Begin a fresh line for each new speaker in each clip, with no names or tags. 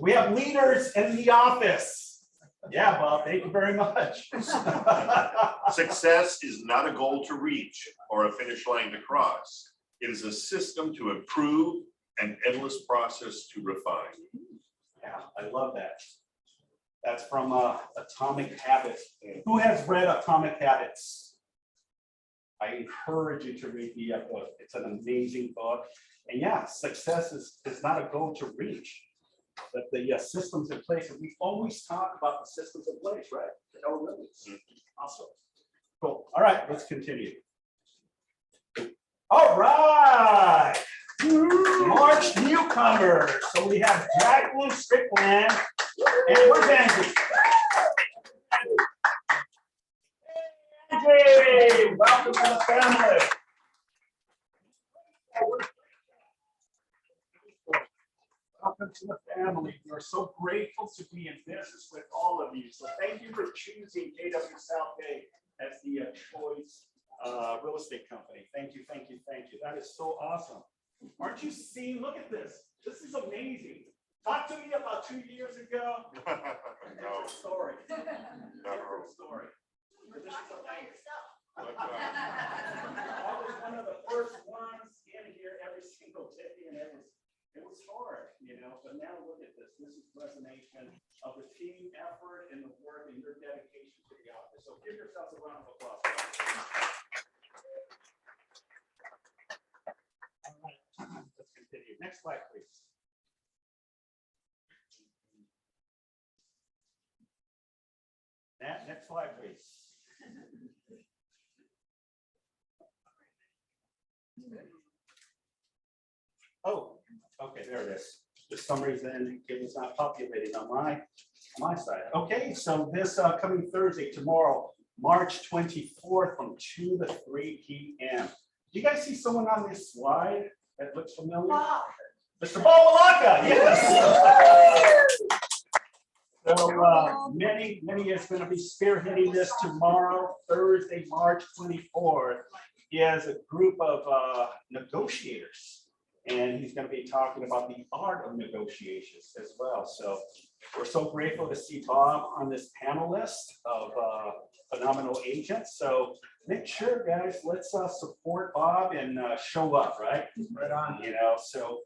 We have leaders in the office. Yeah, Bob, thank you very much.
Success is not a goal to reach or a finish line to cross. It is a system to improve, an endless process to refine.
Yeah, I love that. That's from Atomic Habits. Who has read Atomic Habits? I encourage you to read the book. It's an amazing book. And yeah, success is not a goal to reach, but the systems in place. And we always talk about the systems in place, right? Awesome. Cool. All right, let's continue. All right. March newcomers. So we have Jacqueline Strickland and where's Angie? Angie, welcome to the family. Welcome to the family. We're so grateful to be in business with all of you. So thank you for choosing KW Southgate as the choice real estate company. Thank you, thank you, thank you. That is so awesome. Aren't you seeing? Look at this. This is amazing. Talk to me about 2 years ago.
No.
Story.
No.
Story. This is amazing. I
But,
was one of the first ones in here every single day, and it was hard, you know. But now look at this. This is resonation of the team effort and the work and your dedication to the office. So give yourselves a round of applause. All right, let's continue. Next slide, please. Next slide, please. Oh, okay, there it is. For some reason, it was not populated on my side. Okay, so this coming Thursday, tomorrow, March 24th, from 2 to 3 p.m. Do you guys see someone on this slide that looks familiar? Wow. Mr. Bawalaka, yes. So many is going to be spearheading this tomorrow, Thursday, March 24th. He has a group of negotiators, and he's going to be talking about the art of negotiations as well. So we're so grateful to see Bob on this panel list of phenomenal agents. So make sure, guys, let's support Bob and show up, right? Right on, you know. So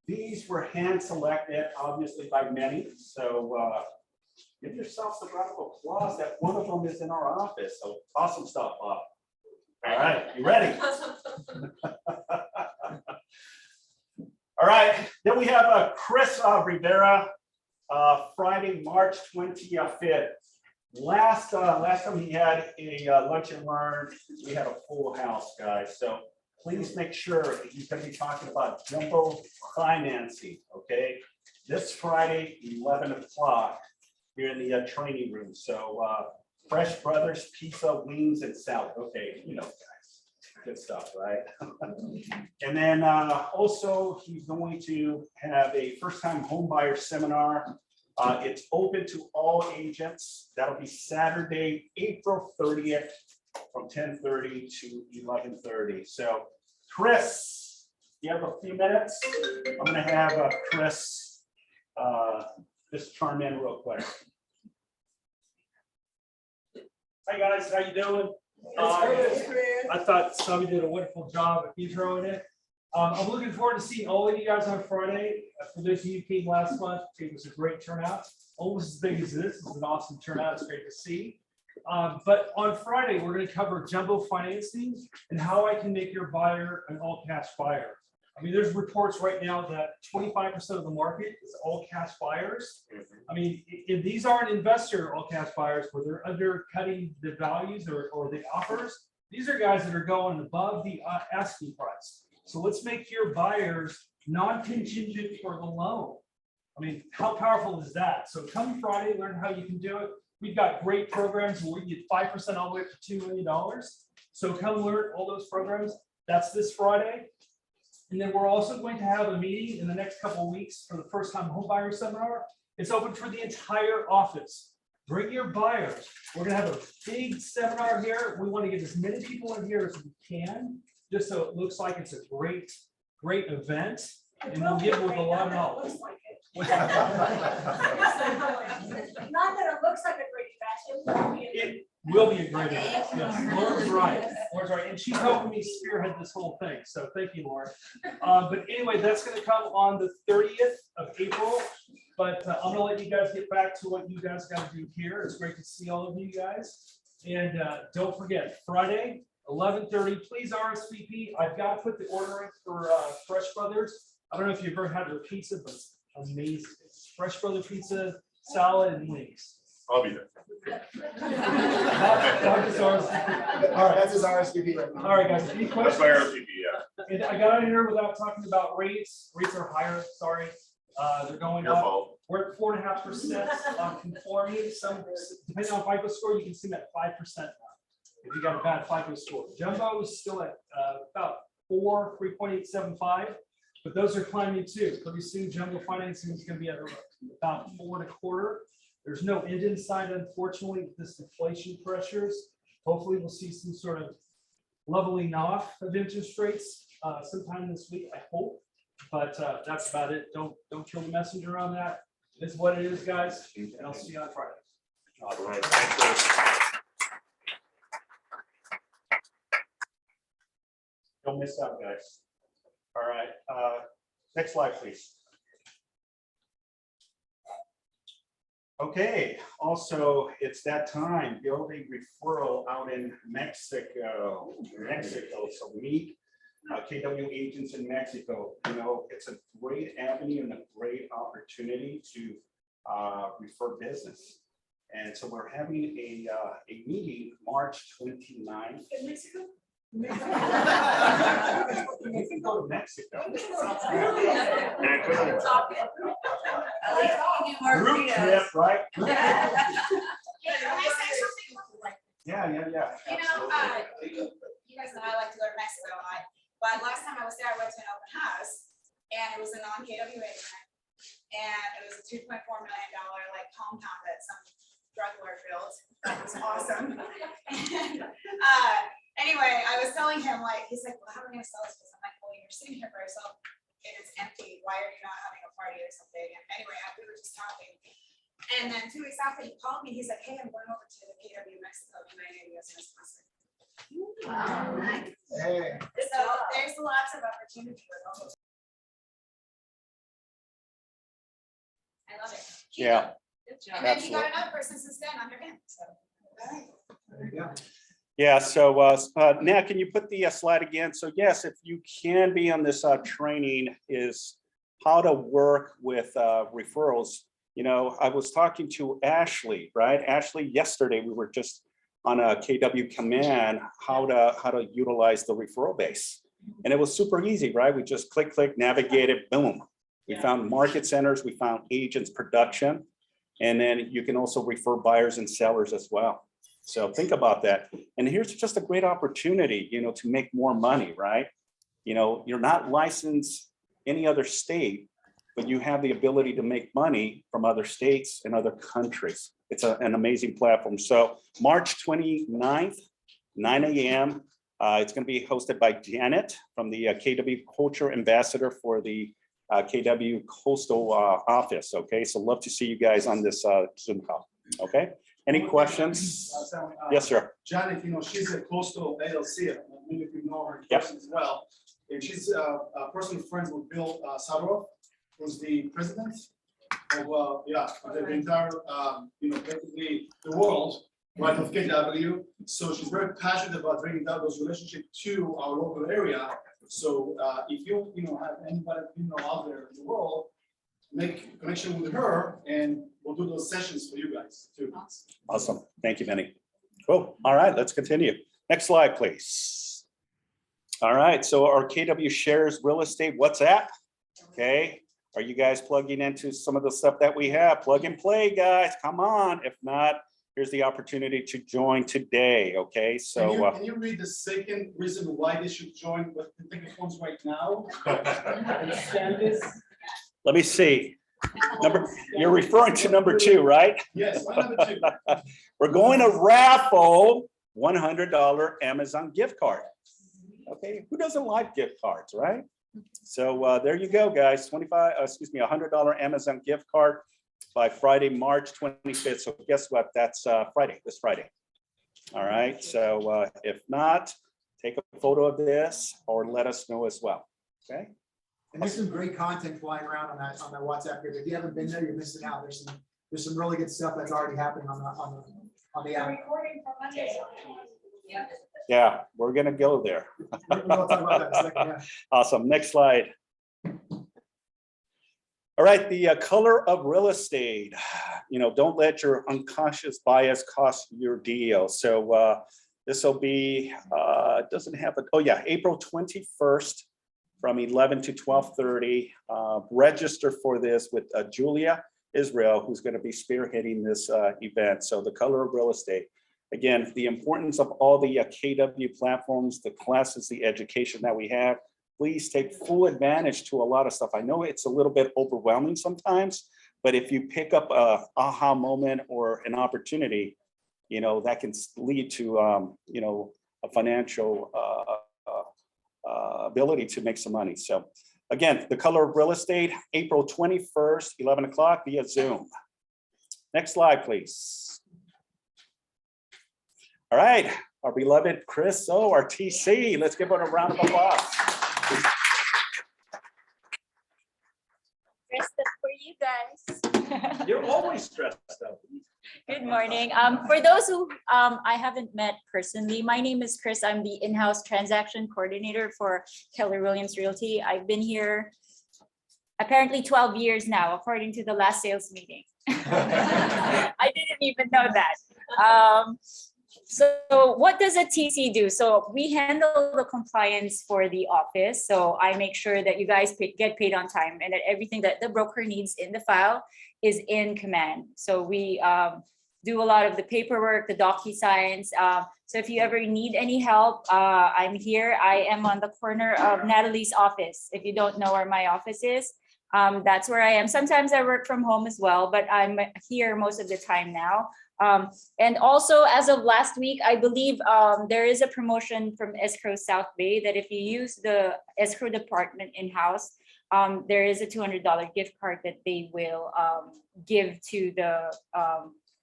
these were hand selected, obviously, by many. So give yourselves a round of applause that one of them is in our office. So awesome stuff, Bob. All right, you ready? All right, then we have Chris Rivera, Friday, March 25th. Last time he had a lunch and learn, we had a full house, guys. So please make sure he's going to be talking about jumbo financing, okay? This Friday, 11 o'clock, here in the training room. So Fresh Brothers, pizza, wings, and salad. Okay, you know, guys, good stuff, right? And then also, he's going to have a first-time homebuyer seminar. It's open to all agents. That'll be Saturday, April 30th, from 10:30 to 11:30. So, Chris, you have a few minutes. I'm going to have Chris just chime in real quick.
Hi guys, how you doing? I thought Sammy did a wonderful job at introing it. I'm looking forward to seeing all of you guys on Friday. For those of you who came last month, it was a great turnout. Almost as big as this. This is an awesome turnout. It's great to see. But on Friday, we're going to cover jumbo financing and how I can make your buyer an all-cash buyer. I mean, there's reports right now that 25% of the market is all-cash buyers. I mean, if these aren't investor all-cash buyers where they're undercutting the values or the offers, these are guys that are going above the asking price. So let's make your buyers non-contingent for the loan. I mean, how powerful is that? So come Friday, learn how you can do it. We've got great programs where we get 5% all the way up to $2 million. So come learn all those programs. That's this Friday. And then we're also going to have a meeting in the next couple of weeks for the first-time homebuyer seminar. It's open for the entire office. Bring your buyers. We're going to have a big seminar here. We want to get as many people in here as we can, just so it looks like it's a great event. And we'll give with a lot of knowledge.
Not that it looks like a great fashion.
It will be a great event. Yes, Lauren's right. Lauren's right. And she's helping me spearhead this whole thing. So thank you, Lauren. But anyway, that's going to come on the 30th of April. But I'm going to let you guys get back to what you guys got to do here. It's great to see all of you guys. And don't forget, Friday, 11:30, please RSVP. I've got to put the order in for Fresh Brothers. I don't know if you've ever had their pizza, but it's amazing. It's Fresh Brother pizza, salad, and wings.
I'll be there.
All right, that's his RSVP right now.
All right, guys, any
That's
questions?
my RSVP, yeah.
And I got in here without talking about rates. Rates are higher, sorry. They're going
Your
up.
fault.
We're at 4.5% on conforming. Some, depending on FICO score, you can see them at 5% now. If you got a bad FICO score. Jumbo is still at about 3.875, but those are climbing too. Pretty soon, jumbo financing is going to be at about 4.25. There's no end in sight, unfortunately, with this inflation pressures. Hopefully, we'll see some sort of leveling off of interest rates sometime this week, I hope. But that's about it. Don't kill the messenger on that. It's what it is, guys. And I'll see you on Friday.
All right, thanks,
Don't miss out, guys. All right, next slide, please. Okay, also, it's that time, building referral out in Mexico. So meet KW agents in Mexico. You know, it's a great avenue and a great opportunity to refer business. And so we're having a meeting March 29th.
In Mexico?
You can go to Mexico. Group trip, right?
Can I say something?
Yeah.
You know, you guys know I like to go to Mexico a lot, but last time I was there, I went to an open house, and it was a non-KW agent, and it was a $2.4 million like compound that some drug lord built. That was awesome. And, anyway, I was telling him, like, he's like, well, how are we gonna sell this? I'm like, well, you're sitting here by yourself, and it's empty. Why are you not having a party or something? And anyway, we were just talking. And then 2 weeks after he called me, he's like, hey, I'm going over to the KW Mexico. Can I get you as a sponsor?
Hey,
So there's lots of opportunity with all those. I love it.
Yeah.
And then you got another person since then under him, so.
there you go.
Yeah, so now can you put the slide again? So yes, if you can be on this training is how to work with referrals. You know, I was talking to Ashley, right? Ashley, yesterday we were just on a KW command, how to utilize the referral base. And it was super easy, right? We just click, navigate it, boom. We found market centers, we found agents, production, and then you can also refer buyers and sellers as well. So think about that. And here's just a great opportunity, you know, to make more money, right? You know, you're not licensed any other state, but you have the ability to make money from other states and other countries. It's an amazing platform. So March 29th, 9 a.m. It's going to be hosted by Janet from the KW Culture Ambassador for the KW Coastal office. Okay, so love to see you guys on this Zoom call. Okay. Any questions? Yes, sir.
Janet, you know, she's a coastal ALC. Many of you know her in
Yep.
person as well. And she's a personal friend with Bill Sadorov, who's the president of, the entire, basically the world, right, of KW. So she's very passionate about bringing down those relationships to our local area. So if you, have anybody, out there in the world, make a connection with her and we'll do those sessions for you guys too.
Awesome. Thank you, Benny. Cool. All right, let's continue. Next slide, please. All right, so our KW Shares Real Estate WhatsApp. Okay, are you guys plugging into some of the stuff that we have? Plug and play, guys. Come on. If not, here's the opportunity to join today. Okay, so
Can you read the second reason why they should join with the ticket forms right now?
let me see. You're referring to number 2, right?
Yes, my number 2.
We're going to raffle $100 Amazon gift card. Okay, who doesn't like gift cards, right? So there you go, guys. $100 Amazon gift card by Friday, March 25th. So guess what? That's Friday, this Friday. All right. So if not, take a photo of this or let us know as well. Okay.
And there's some great content flying around on that WhatsApp group. If you haven't been there, you're missing out. There's some really good stuff that's already happening on the app.
Recording for Monday.
Yeah, we're gonna go there.
We'll talk about that in a second, yeah.
Awesome. Next slide. All right, the color of real estate. Don't let your unconscious bias cost your deal. So this will be, it doesn't have oh yeah, April 21st from 11 to 12:30. Register for this with Julia Israel, who's going to be spearheading this event. So the color of real estate. Again, the importance of all the KW platforms, the classes, the education that we have. Please take full advantage to a lot of stuff. I know it's a little bit overwhelming sometimes, but if you pick up a aha moment or an opportunity, that can lead to, a financial ability to make some money. So again, the color of real estate, April 21st, 11 o'clock via Zoom. Next slide, please. All right, our beloved Chris O, our TC. Let's give her a round of applause.
Dressed up for you guys.
You're always stressed out.
Good morning. For those who I haven't met personally, my name is Chris. I'm the in-house transaction coordinator for Keller Williams Realty. I've been here apparently 12 years now, according to the last sales meeting. I didn't even know that. So what does a TC do? So we handle the compliance for the office. So I make sure that you guys get paid on time and that everything that the broker needs in the file is in command. So we do a lot of the paperwork, the DocuSigns. So if you ever need any help, I'm here. I am on the corner of Natalie's office. If you don't know where my office is, that's where I am. Sometimes I work from home as well, but I'm here most of the time now. And also as of last week, I believe there is a promotion from Escrow South Bay that if you use the escrow department in-house, there is a $200 gift card that they will give to the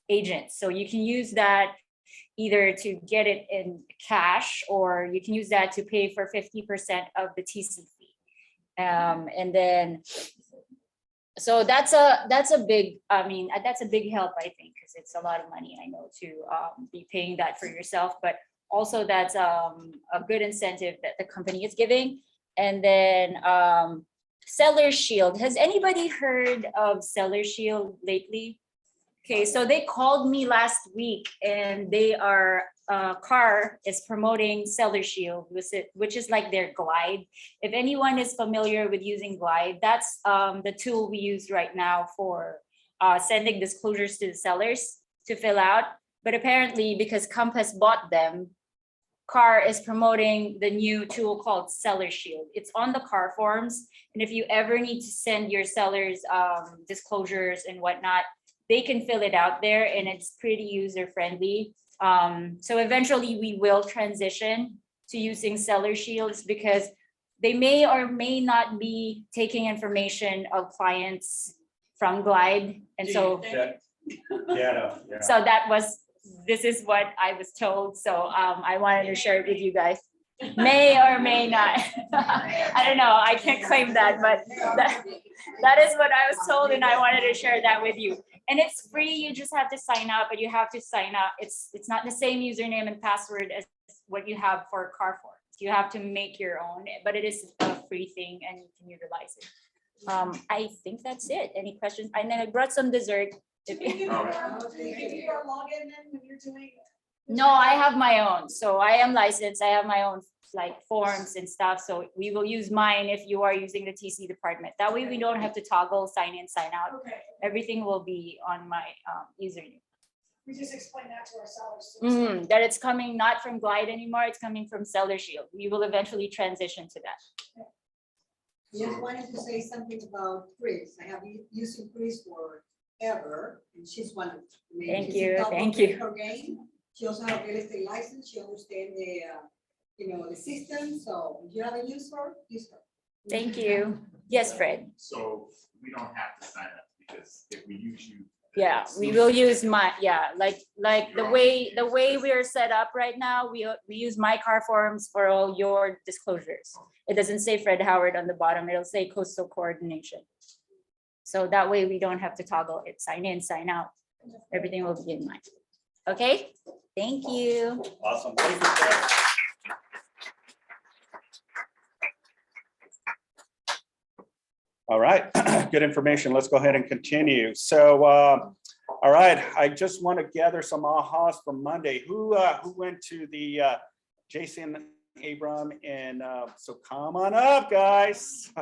agents. So you can use that either to get it in cash, or you can use that to pay for 50% of the TC fee. And then, so that's a big, that's a big help, I think, because it's a lot of money, I know, to be paying that for yourself, but also that's a good incentive that the company is giving. And then Seller Shield. Has anybody heard of Seller Shield lately? Okay, so they called me last week and they are, Car is promoting Seller Shield, which is like their Glide. If anyone is familiar with using Glide, that's the tool we use right now for sending disclosures to the sellers to fill out. But apparently, because Compass bought them, Car is promoting the new tool called Seller Shield. It's on the Car forms. And if you ever need to send your sellers disclosures and whatnot, they can fill it out there and it's pretty user friendly. So eventually we will transition to using Seller Shields because they may or may not be taking information of clients from Glide. And so, so this is what I was told. So I wanted to share it with you guys. May or may not. I don't know. I can't claim that, but that is what I was told, and I wanted to share that with you. And it's free. You just have to sign up, but you have to sign up. It's not the same username and password as what you have for Car forms. You have to make your own, but it is a free thing, and you can utilize it. I think that's it. Any questions? And then I brought some dessert.
Do you give your login then when you're doing?
No, I have my own. So I am licensed. I have my own like forms and stuff. So we will use mine if you are using the TC department. That way we don't have to toggle sign in, sign out.
Okay.
Everything will be on my username.
We just explain that to our sellers.
That it's coming not from Glide anymore. It's coming from Seller Shield. We will eventually transition to that.
Just wanted to say something about Chris. I have been using Chris forever, and she's one of the
Thank you. Thank you.
her game. She also has a real estate license. She understands the, the system. So if you haven't used her, use her.
Thank you. Yes, Fred.
So we don't have to sign up because if we use you.
Yeah, we will use my, like the way we're set up right now, we use my car forms for all your disclosures. It doesn't say Fred Howard on the bottom, it'll say coastal coordination. So that way we don't have to toggle it, sign in, sign out. Everything will be in mine. Okay, thank you.
Awesome. Thank you, Chris. All right, good information. Let's go ahead and continue. So, all right, I just want to gather some ahas from Monday. Who went to the Jason Abram and so come on up, guys.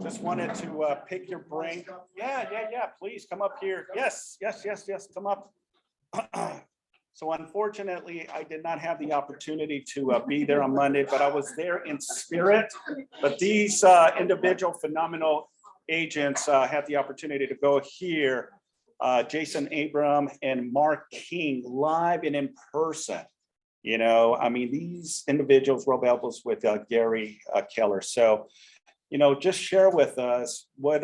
Just wanted to pick your brain. Yeah, please come up here. Yes, come up. So unfortunately, I did not have the opportunity to be there on Monday, but I was there in spirit. But these individual phenomenal agents had the opportunity to go here. Jason Abram and Mark King live and in person. You know, I mean, these individuals rub elbows with Gary Keller. So, you know, just share with us what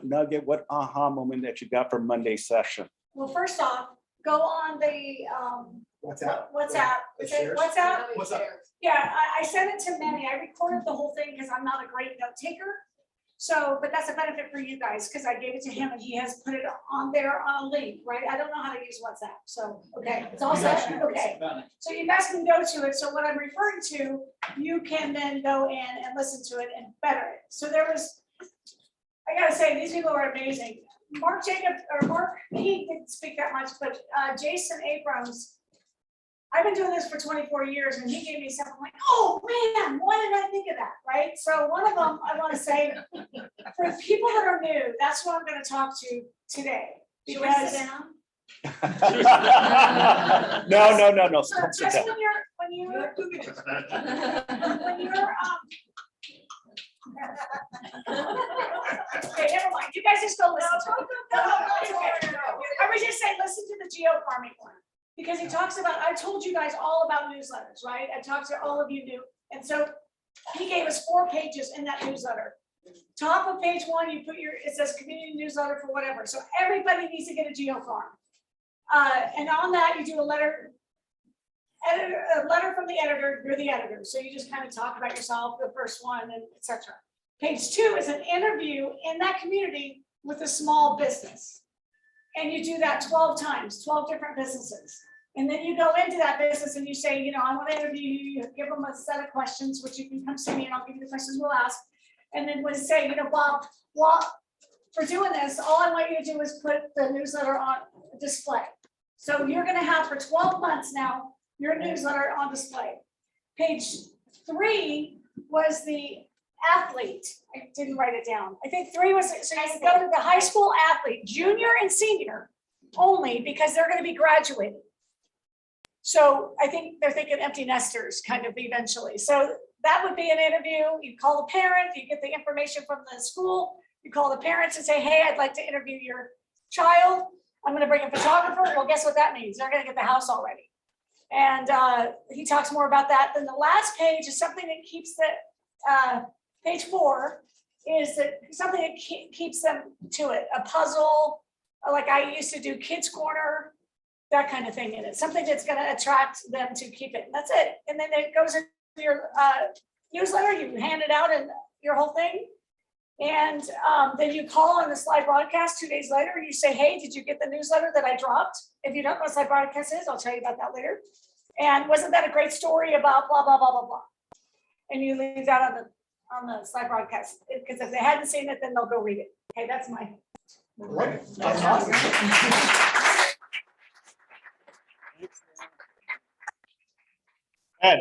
nugget, what aha moment that you got from Monday's session.
Well, first off, go on the,
WhatsApp.
Is it WhatsApp?
What's up?
Yeah, I sent it to Manny. I recorded the whole thing because I'm not a great note taker. So, but that's a benefit for you guys because I gave it to him and he has put it on there on a link, right? I don't know how to use WhatsApp. So, okay, it's all set. Okay. So you guys can go to it. So what I'm referring to, you can then go in and listen to it and better it. So there was, I gotta say, these people are amazing. Mark he didn't speak that much, but Jason Abrams, I've been doing this for 24 years and he gave me something like, oh man, why did I think of that, right? So one of them, I wanna say, for people that are new, that's what I'm gonna talk to today. Because
No.
so
Don't sit
just
down.
when you're okay, never mind. You guys just go listen to it. Okay. I was just saying, listen to the geofarming one. Because he talks about, I told you guys all about newsletters, right? I talked to all of you new. And so he gave us 4 pages in that newsletter. Top of page 1, you put it says community newsletter for whatever. So everybody needs to get a geofarm. And on that, you do a letter from the editor, you're the editor. So you just kind of talk about yourself, the first one, and etc. Page 2 is an interview in that community with a small business. And you do that 12 times, 12 different businesses. And then you go into that business and you say, you know, I want to interview you, give them a set of questions, which you can come see me and I'll give you the questions we'll ask. And then we'll say, you know, Bob, for doing this, all I want you to do is put the newsletter on display. So you're going to have for 12 months now, your newsletter on display. Page 3 was the athlete. I didn't write it down. I think 3 was, so you go to the high school athlete, junior and senior only, because they're going to be graduating. So I think they're thinking empty nesters kind of eventually. So that would be an interview. You call the parent, you get the information from the school, you call the parents and say, hey, I'd like to interview your child. I'm going to bring a photographer. Well, guess what that means? They're going to get the house already. And he talks more about that. Then the last page is something that keeps the, page 4 is that something that keeps them to it. A puzzle, like I used to do Kids Corner, that kind of thing in it. Something that's going to attract them to keep it. And that's it. And then it goes into your newsletter. You hand it out and your whole thing. And then you call on the slide broadcast 2 days later. You say, hey, did you get the newsletter that I dropped? If you don't know what slide broadcast is, I'll tell you about that later. And wasn't that a great story about blah, blah, blah, blah, blah. And you leave that on the slide broadcast. Because if they hadn't seen it, then they'll go read it. Okay, that's my.
That's awesome.
Ed.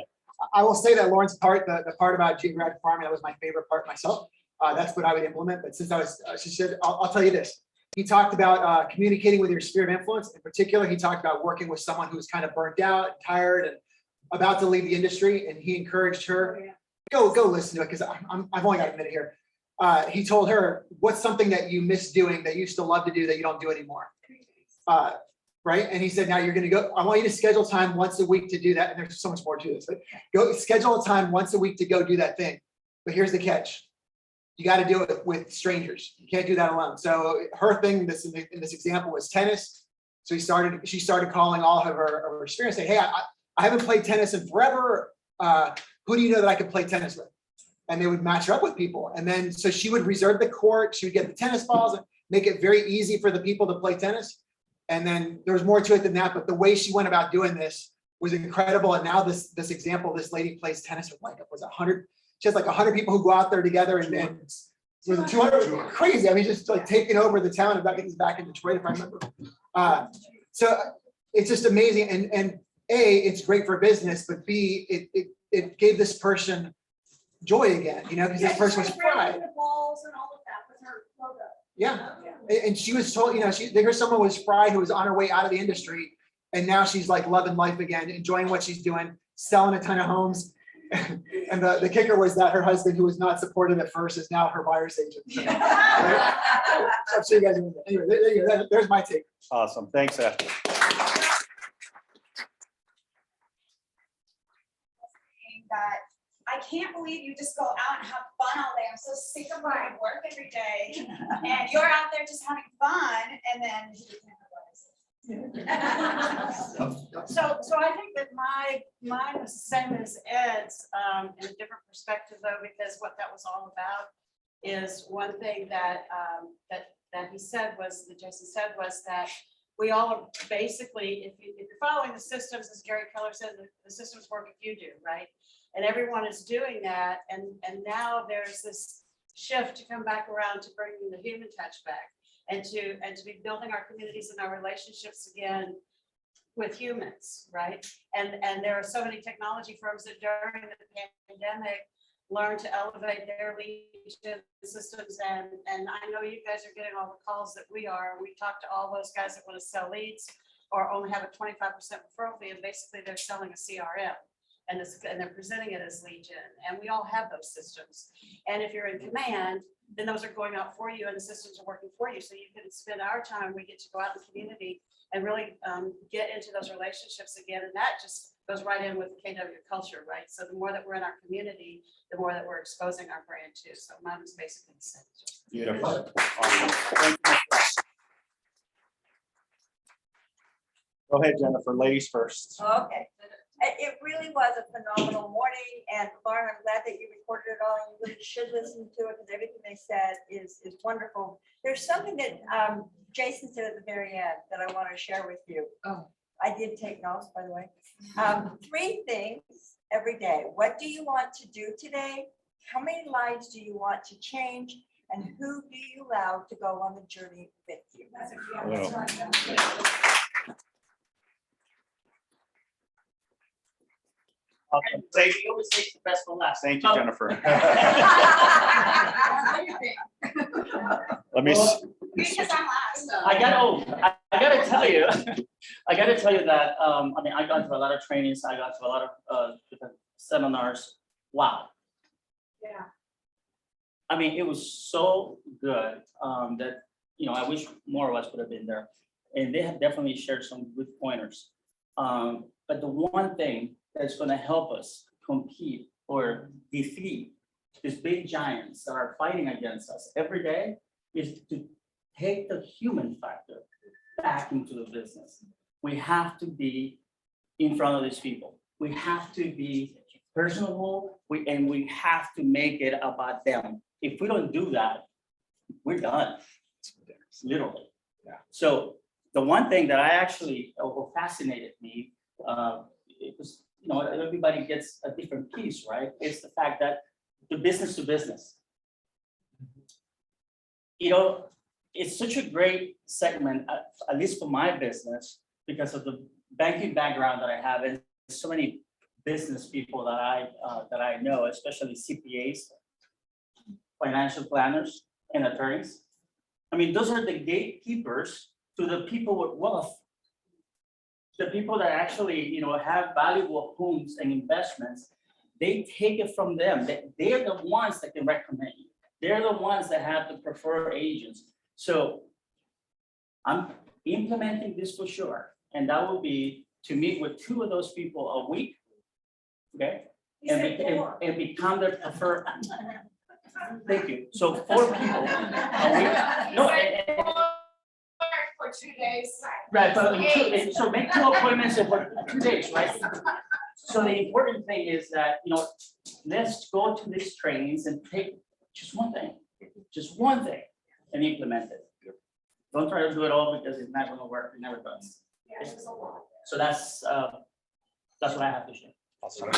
I will say that Lauren's part, the part about geographic farming, that was my favorite part myself. That's what I would implement. But since I was, she said, I'll tell you this. He talked about communicating with your sphere of influence. In particular, he talked about working with someone who's kind of burnt out, tired, and about to leave the industry. And he encouraged her, go listen to it, because I've only got a minute here. He told her, what's something that you miss doing that you used to love to do that you don't do anymore? Right? And he said, now you're going to go, I want you to schedule time once a week to do that. And there's so much more to this, but go schedule a time once a week to go do that thing. But here's the catch. You got to do it with strangers. You can't do that alone. So her thing, in this example, was tennis. So she started calling all of her experience, saying, hey, I haven't played tennis in forever. Who do you know that I could play tennis with? And they would match her up with people. And then, so she would reserve the court. She would get the tennis balls and make it very easy for the people to play tennis. And then there was more to it than that, but the way she went about doing this was incredible. And now this example, this lady plays tennis with like, it was 100, she has like 100 people who go out there together and was it 200? Crazy. I mean, just like taking over the town. About getting back in Detroit, if I remember. So it's just amazing. And A, it's great for business, but B, it gave this person joy again, you know, because this person was fried.
The balls and all of that with her logo.
Yeah. And she was told, you know, here's someone was fried who was on her way out of the industry. And now she's like loving life again, enjoying what she's doing, selling a ton of homes. And the kicker was that her husband, who was not supportive at first, is now her buyer's agent. So, right? So I'm sure you guys, anyway, there you go. There's my take.
Awesome. Thanks, Ed.
That I can't believe you just go out and have fun all day. I'm so sick of going to work every day. And you're out there just having fun and then you can't
So I think that mine was the same as Ed's, in a different perspective though, because what that was all about is one thing that he said was, that Jason said was that we all are basically, if you're following the systems, as Gary Keller said, the systems work if you do, right? And everyone is doing that. And now there's this shift to come back around to bringing the human touch back and to be building our communities and our relationships again with humans, right? And there are so many technology firms that during the pandemic learned to elevate their lead systems. And I know you guys are getting all the calls that we are. We talk to all those guys that want to sell leads or only have a 25% referral fee, and basically they're selling a CRM. And they're presenting it as lead gen, and we all have those systems. And if you're in command, then those are going out for you, and the systems are working for you. So you can spend our time. We get to go out in the community and really get into those relationships again, and that just goes right in with the KW culture, right? So the more that we're in our community, the more that we're exposing our brand too. So mine was basically the same.
Beautiful. Awesome. Thank you. Go ahead, Jennifer. Ladies first.
Okay. It really was a phenomenal morning, and Lauren, I'm glad that you recorded it all. You really should listen to it because everything they said is wonderful. There's something that Jason said at the very end that I want to share with you. Oh, I did take notes, by the way. 3 things every day. What do you want to do today? How many lives do you want to change? And who do you allow to go on the journey with you?
That's
Awesome.
Say, you always say the best for last.
Thank you, Jennifer. Let me.
Because I'm last.
I gotta tell you, that, I mean, I got to a lot of trainings, I got to a lot of different seminars. Wow.
Yeah.
I mean, it was so good that, you know, I wish more of us would have been there. And they have definitely shared some good pointers. But the one thing that's going to help us compete or defeat these big giants that are fighting against us every day is to take the human factor back into the business. We have to be in front of these people. We have to be personable, and we have to make it about them. If we don't do that, we're done, literally.
Yeah.
So the one thing that I actually fascinated me, it was, you know, everybody gets a different piece, right? It's the fact that the business to business. You know, it's such a great segment, at least for my business, because of the banking background that I have, and so many business people that I know, especially CPAs, financial planners, and attorneys. I mean, those are the gatekeepers to the people with wealth. The people that actually, you know, have valuable homes and investments, they take it from them. They're the ones that can recommend you. They're the ones that have the preferred agents. So I'm implementing this for sure. And that will be to meet with 2 of those people a week, okay?
You said
and
four.
become their preferred. Thank you. So 4 people. No,
For 2 days.
right, but so make 2 appointments for 2 days, right? So the important thing is that, let's go to these trainings and take just one thing and implement it. Don't try to do it all because it's not gonna work, it never does.
Yeah, it was a lot.
So that's what I have to share.
I'm just gonna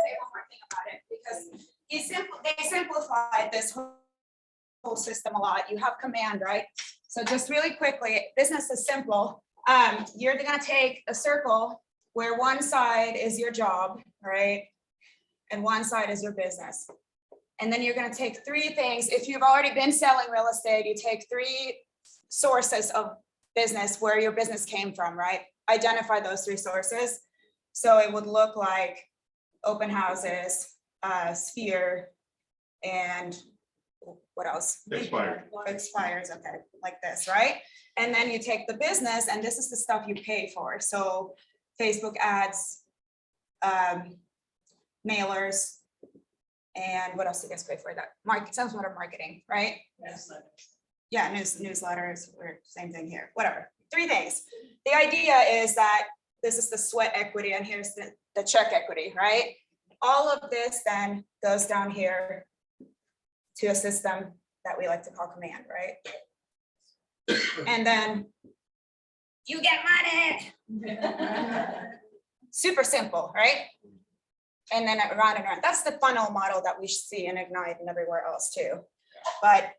say one more thing about it, because they simplified this whole system a lot. You have command, right? So just really quickly, business is simple. You're gonna take a circle where one side is your job, right? And one side is your business. And then you're gonna take 3 things. If you've already been selling real estate, you take 3 sources of business where your business came from, right? Identify those 3 sources. So it would look like open houses, Sphere, and what else?
Expired.
Expires, okay, like this, right? And then you take the business, and this is the stuff you pay for. So Facebook ads, mailers, and what else do you guys pay for that? Some sort of marketing, right? Yeah, newsletters, or same thing here, whatever. 3 things. The idea is that this is the sweat equity and here's the check equity, right? All of this then goes down here to a system that we like to call command, right? And then you get money. Super simple, right? And then around and around. That's the funnel model that we see in Ignite and everywhere else too. But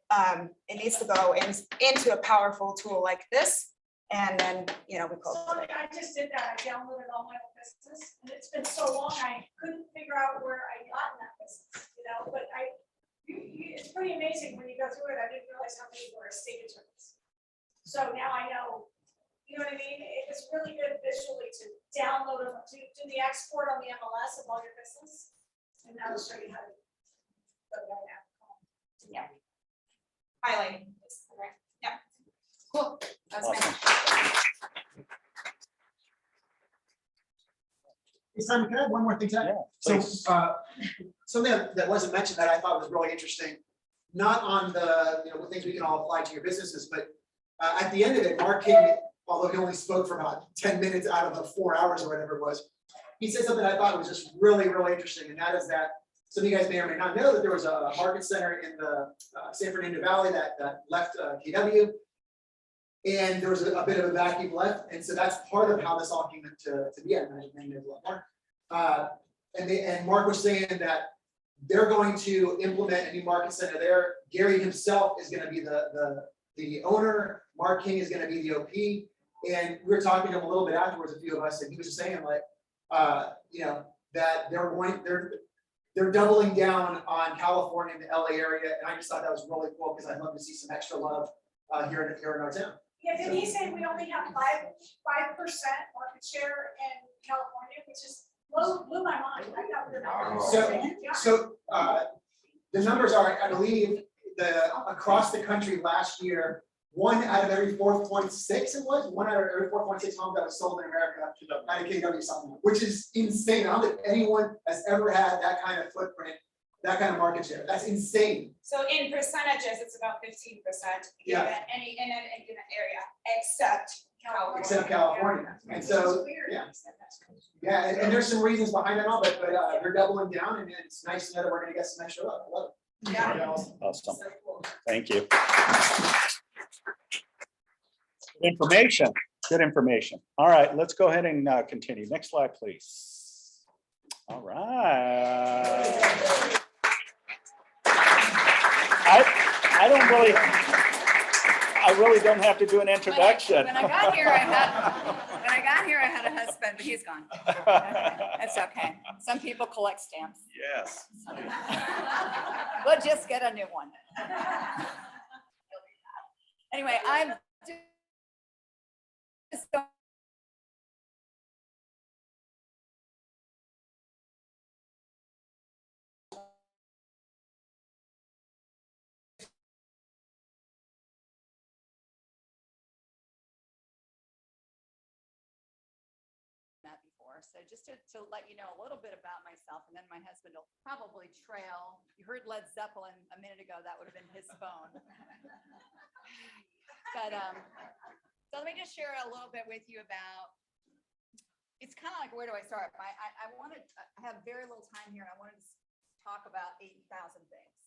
it needs to go into a powerful tool like this. And then, we call
So
it.
I just did that. I downloaded all my old business, and it's been so long, I couldn't figure out where I got in that business, but it's pretty amazing when you go through it. I didn't realize how many were state attorneys. So now I know, you know what I mean? It was really good visually to download them, to do the export on the MLS of all your business. And that'll show you how to. Go down that.
Yeah. Highlighting. Yeah. Cool. That's my.
Hey, Simon, can I have one more thing to add? So, something that wasn't mentioned that I thought was really interesting, not on the, what things we can all apply to your businesses, but at the end of it, Mark King, although he only spoke for about 10 minutes out of the 4 hours or whatever it was, he said something I thought was just really, really interesting, and that is that some of you guys may or may not know that there was a market center in the San Fernando Valley that left KW. And there was a bit of a vacuum left, and so that's part of how this all came into be. I imagine many knows a lot more. And Mark was saying that they're going to implement a new market center there. Gary himself is going to be the owner. Mark King is going to be the OP. And we were talking to him a little bit afterwards, a few of us, and he was just saying that they're doubling down on California and the LA area, and I just thought that was really cool because I'd love to see some extra love here in our town.
Yeah, did he say we only have 5% market share in California, which is blew my mind. I thought we were.
So the numbers are, I believe, across the country last year, 1 out of every 4.6 it was, 1 out of every 4.6 homes that was sold in America had a KW something, which is insane. I don't think anyone has ever had that kind of footprint, that kind of market share. That's insane.
So in percentages, it's about 15%.
Yeah.
In any given area, except California.
Except California. And so, yeah, and there's some reasons behind it all, but they're doubling down, and it's nice to know that we're gonna get some extra love. I love it.
Yeah.
Awesome.
So cool.
Thank you. Information, good information. All right, let's go ahead and continue. Next slide, please. All right. I really don't have to do an introduction.
When I got here, I had a husband, but he's gone. That's okay. Some people collect stamps.
Yes.
We'll just get a new one. Anyway, I'm just So just to let you know a little bit about myself, and then my husband will probably trail. You heard Led Zeppelin a minute ago, that would have been his phone. But, so let me just share a little bit with you about, it's kind of like, where do I start? I wanted, I have very little time here, and I wanted to talk about 8,000 things.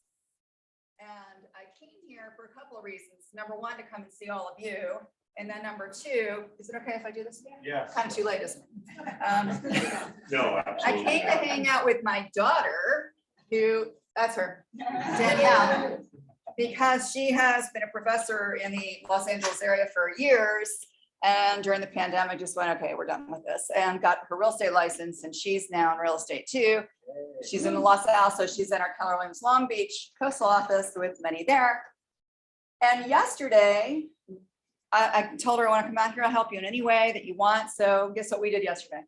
And I came here for a couple of reasons. Number one, to come and see all of you. And then number two, is it okay if I do this again?
Yes.
Kind of too late, isn't it?
No,
I
absolutely.
came to hang out with my daughter, who, that's her, Danielle, because she has been a professor in the Los Angeles area for years. And during the pandemic, just went, okay, we're done with this, and got her real estate license. And she's now in real estate too. She's in Los Al, so she's in our Keller Williams Long Beach coastal office with many there. And yesterday, I told her I want to come out here. I'll help you in any way that you want. So guess what we did yesterday?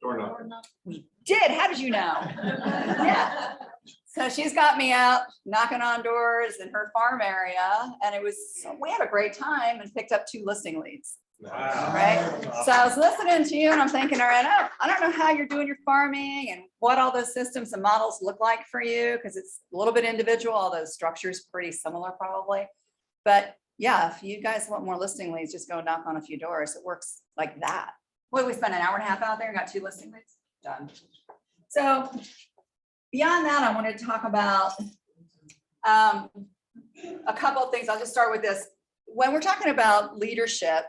Door knock.
We did. How did you know? Yeah. So she's got me out knocking on doors in her farm area, and we had a great time and picked up 2 listing leads.
Wow.
Right. So I was listening to you and I'm thinking, all right, I don't know how you're doing your farming and what all those systems and models look like for you, because it's a little bit individual, although the structure's pretty similar probably. But yeah, if you guys want more listing leads, just go knock on a few doors. It works like that. What, we spent an hour and a half out there and got 2 listing leads? Done. So beyond that, I wanted to talk about a couple of things. I'll just start with this. When we're talking about leadership,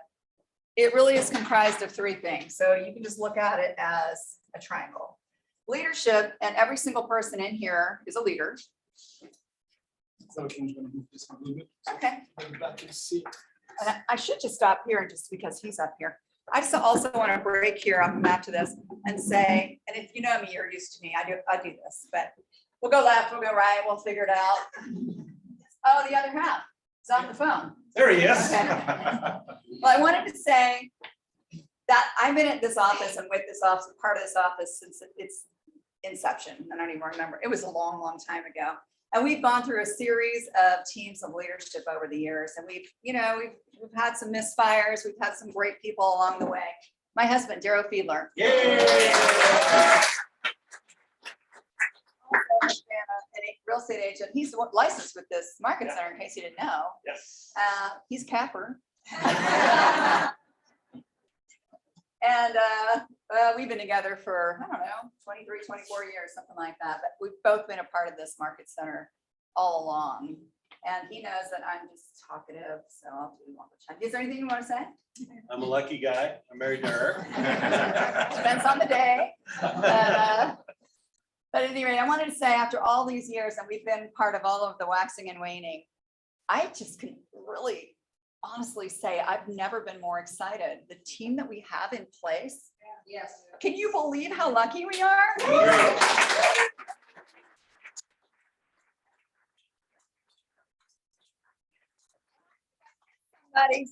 it really is comprised of 3 things. So you can just look at it as a triangle. Leadership, and every single person in here is a leader.
So Kim's gonna move this one a little bit.
Okay.
Maybe back to the seat.
And I should just stop here just because he's up here. I just also want to break here, I'll come back to this and say, and if you know me, you're used to me, I do this, but we'll go left, we'll go right, we'll figure it out. Oh, the other half is on the phone.
There he is.
Okay. Well, I wanted to say that I've been at this office and with this office, part of this office since its inception. I don't even remember. It was a long, long time ago. And we've gone through a series of teams of leadership over the years. And we've had some misfires. We've had some great people along the way. My husband, Darrow Fiedler.
Yay.
A real estate agent. He's licensed with this market center, in case you didn't know.
Yes.
He's Capper. And we've been together for, I don't know, 23, 24 years, something like that. But we've both been a part of this market center all along. And he knows that I'm just talkative, so I'll do one more time. Is there anything you want to say?
I'm a lucky guy. I'm married to her.
Depends on the day. But at any rate, I wanted to say, after all these years, and we've been part of all of the waxing and waning, I just can really honestly say I've never been more excited. The team that we have in place.
Yes.
Can you believe how lucky we are?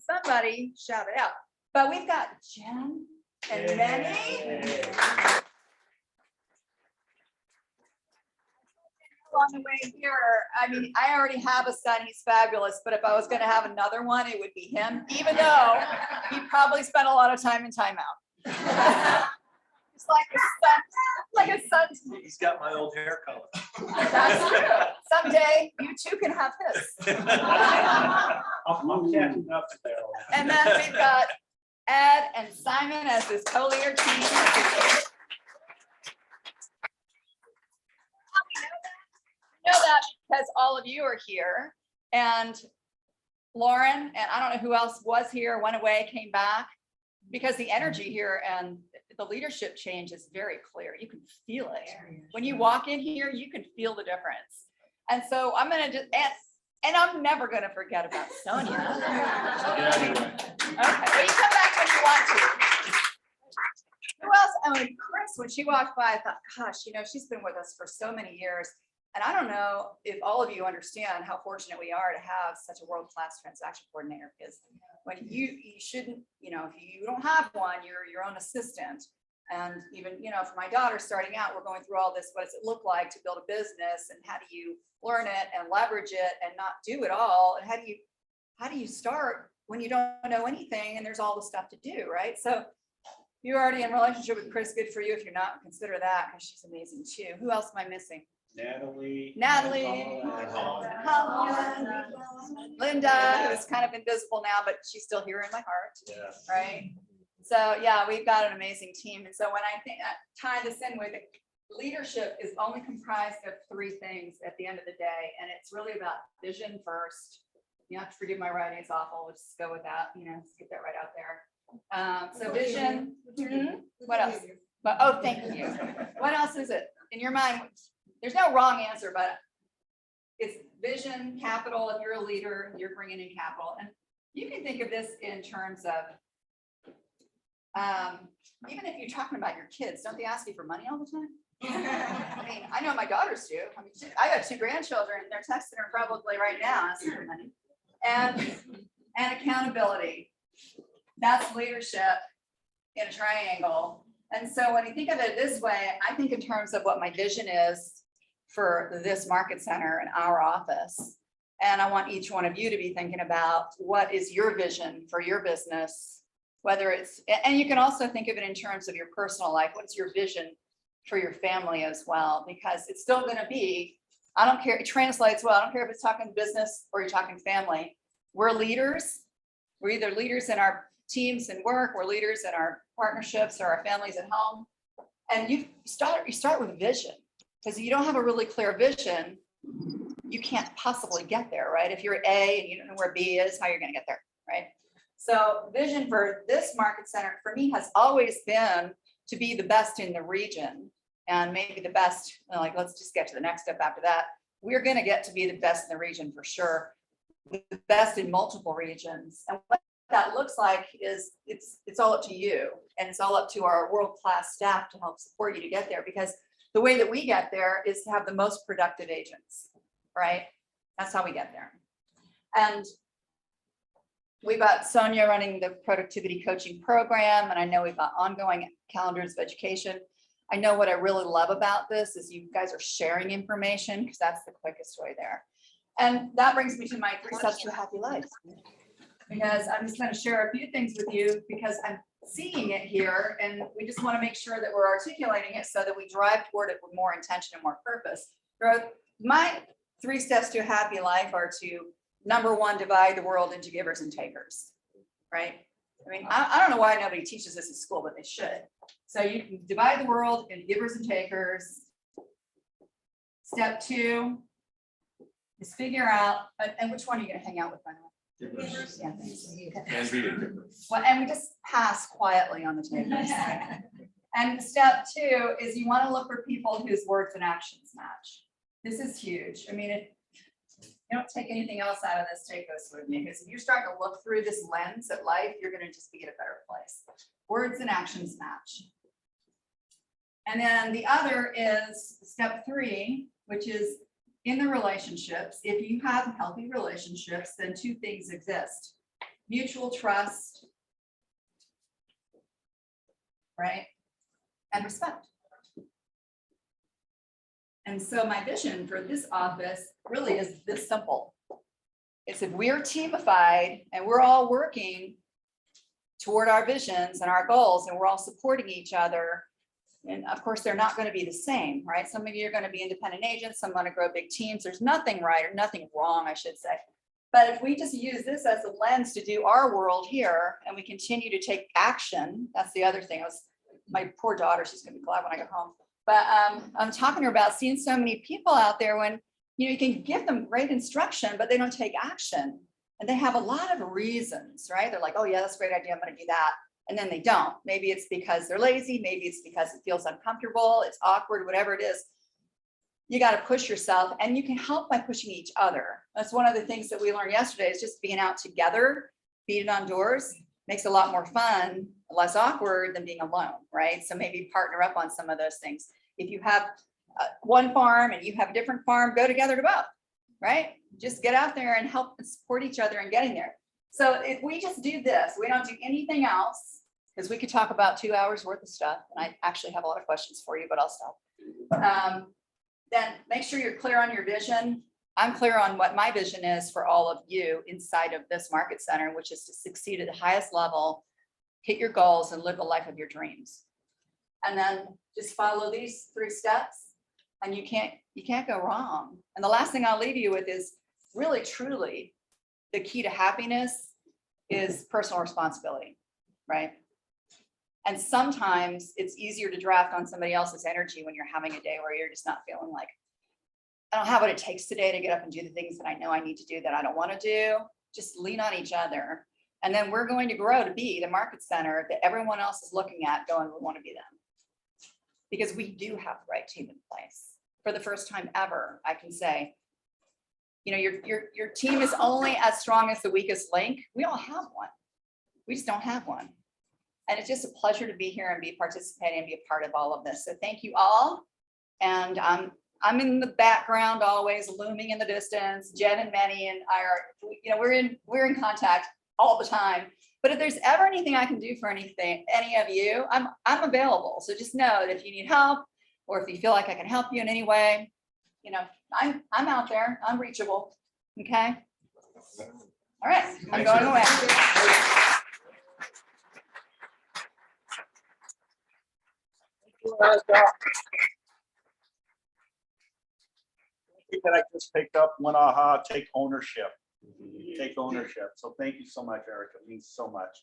Somebody shout it out. But we've got Jen and Manny. On the way here, I mean, I already have a son, he's fabulous, but if I was gonna have another one, it would be him, even though he probably spent a lot of time in timeout. It's like a son.
He's got my old hair color.
That's true. Someday you too can have his.
I'm catching up to there.
And then we've got Ed and Simon as this co-leader team. Know that because all of you are here, and Lauren, and I don't know who else was here, went away, came back, because the energy here and the leadership change is very clear. You can feel it. When you walk in here, you can feel the difference. And so I'm gonna just, and I'm never gonna forget about Sonia. Okay, well, you come back when you want to. Who else? I mean, Chris, when she walked by, I thought, gosh, she's been with us for so many years. And I don't know if all of you understand how fortunate we are to have such a world-class transaction coordinator, because when you shouldn't, if you don't have one, you're your own assistant. And even, for my daughter starting out, we're going through all this, what does it look like to build a business, and how do you learn it and leverage it and not do it all? And how do you start when you don't know anything and there's all the stuff to do, right? So You're already in relationship with Chris, good for you. If you're not, consider that, because she's amazing too. Who else am I missing?
Natalie.
Natalie.
And Holland.
Holland. Linda, who's kind of invisible now, but she's still here in my heart,
Yeah.
right? So yeah, we've got an amazing team. And so when I think tie this in with it, leadership is only comprised of 3 things at the end of the day. And it's really about vision first. You have to forgive my writing, it's awful. We'll just go with that, let's get that right out there. So vision, what else? But, oh, thank you. What else is it in your mind? There's no wrong answer, but it's vision, capital. If you're a leader, you're bringing in capital. And you can think of this in terms of, even if you're talking about your kids, don't they ask you for money all the time? I mean, I know my daughters do. I mean, I got 2 grandchildren, they're texting her probably right now asking for money. And accountability. That's leadership in a triangle. And so when you think of it this way, I think in terms of what my vision is for this market center and our office. And I want each one of you to be thinking about what is your vision for your business, whether it's, and you can also think of it in terms of your personal life. What's your vision for your family as well? Because it's still going to be, I don't care, it translates well. I don't care if it's talking business or you're talking family. We're leaders. We're either leaders in our teams and work, we're leaders in our partnerships or our families at home. And you start with vision, because if you don't have a really clear vision, you can't possibly get there, right? If you're A and you don't know where B is, how you're going to get there, right? So vision for this market center for me has always been to be the best in the region, and maybe the best, like, let's just get to the next step after that. We're going to get to be the best in the region for sure, the best in multiple regions. And what that looks like is it's all up to you, and it's all up to our world-class staff to help support you to get there, because the way that we get there is to have the most productive agents, right? That's how we get there. And we've got Sonia running the productivity coaching program, and I know we've got ongoing calendars of education. I know what I really love about this is you guys are sharing information, because that's the quickest way there. And that brings me to my 3 steps to a happy life, because I'm just going to share a few things with you, because I'm seeing it here, and we just want to make sure that we're articulating it so that we drive toward it with more intention and more purpose. My 3 steps to a happy life are to, number 1, divide the world into givers and takers, right? I mean, I don't know why nobody teaches this in school, but they should. So you can divide the world into givers and takers. Step 2 is figure out, and which one are you going to hang out with, by the way?
Givers.
Yeah, thanks.
And being a giver.
Well, and we just pass quietly on the takers. And step 2 is you want to look for people whose words and actions match. This is huge. I mean, if you don't take anything else out of this, take this with me, because if you start to look through this lens at life, you're going to just be in a better place. Words and actions match. And then the other is step 3, which is in the relationships. If you have healthy relationships, then 2 things exist: mutual trust, right? And respect. And so my vision for this office really is this simple. It's if we're teamified and we're all working toward our visions and our goals, and we're all supporting each other. And of course, they're not going to be the same, right? Some of you are going to be independent agents, some want to grow big teams. There's nothing right or nothing wrong, I should say. But if we just use this as a lens to do our world here, and we continue to take action, that's the other thing. My poor daughter, she's going to be glad when I get home. But I'm talking to her about seeing so many people out there when, you can give them great instruction, but they don't take action. And they have a lot of reasons, right? They're like, oh yeah, that's a great idea, I'm going to do that. And then they don't. Maybe it's because they're lazy. Maybe it's because it feels uncomfortable. It's awkward, whatever it is. You got to push yourself, and you can help by pushing each other. That's one of the things that we learned yesterday, is just being out together, beating on doors makes a lot more fun, less awkward than being alone, right? So maybe partner up on some of those things. If you have one farm and you have a different farm, go together to both, right? Just get out there and help and support each other in getting there. So if we just do this, we don't do anything else, because we could talk about 2 hours worth of stuff, and I actually have a lot of questions for you, but I'll stop. Then make sure you're clear on your vision. I'm clear on what my vision is for all of you inside of this market center, which is to succeed at the highest level hit your goals, and live the life of your dreams. And then just follow these 3 steps and you can't go wrong. And the last thing I'll leave you with is really, truly, the key to happiness is personal responsibility, right? And sometimes it's easier to draft on somebody else's energy when you're having a day where you're just not feeling like, I don't have what it takes today to get up and do the things that I know I need to do that I don't want to do. Just lean on each other. And then we're going to grow to be the market center that everyone else is looking at going, we want to be them. Because we do have the right team in place. For the first time ever, I can say, you know, your team is only as strong as the weakest link. We all have one. We just don't have one. And it's just a pleasure to be here and be participating and be a part of all of this. So thank you all. And I'm in the background, always looming in the distance. Jen and Manny and I are, you know, we're in contact all the time. But if there's ever anything I can do for any of you, I'm available. So just know that if you need help or if you feel like I can help you in any way, you know, I'm out there. I'm reachable. Okay. All right. I'm going away.
That I just picked up one aha, take ownership. Take ownership. So thank you so much, Erica. It means so much.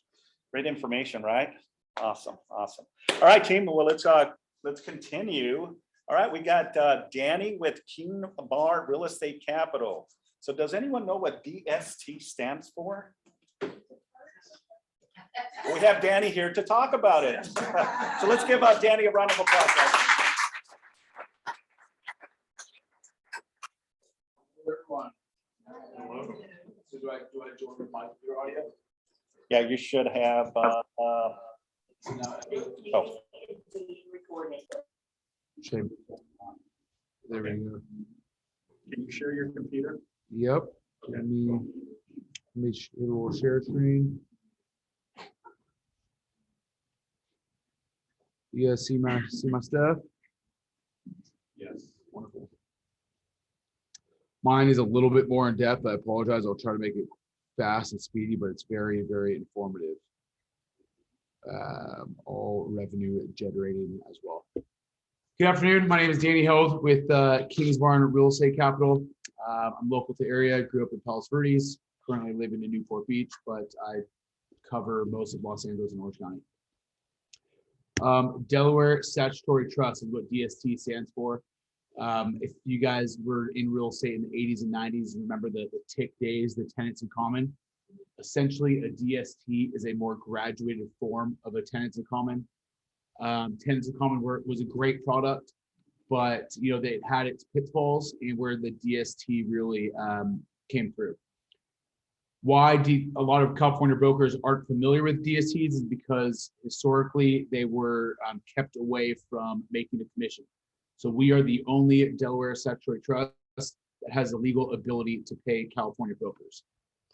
Great information, right? Awesome, awesome. All right, team. Well, let's continue. All right, we got Danny with King Bar Real Estate Capital. So does anyone know what DST stands for? We have Danny here to talk about it. So let's give Danny a round of applause. Guys.
Everyone. So do I join with my computer audio?
Yeah, you should have.
No.
Oh.
Shame. There we go.
Can you share your computer?
Yep. Let me hit a little share screen. You guys see my stuff?
Yes.
Wonderful. Mine is a little bit more in depth. I apologize. I'll try to make it fast and speedy, but it's very, very informative. All revenue generating as well. Good afternoon. My name is Danny Held with Kings Barn Real Estate Capital. I'm local to the area. I grew up in Palos Verdes. Currently living in Newport Beach, but I cover most of Los Angeles and Orange County. Delaware Statutory Trust is what DST stands for. If you guys were in real estate in the 80s and 90s, remember the TIC days, the tenants in common. Essentially, a DST is a more graduated form of a tenants in common. Tenants in common was a great product, but you know they had its pitfalls, and where the DST really came through. Why a lot of California brokers aren't familiar with DSTs is because historically they were kept away from making a commission. So we are the only Delaware statutory trust that has the legal ability to pay California brokers.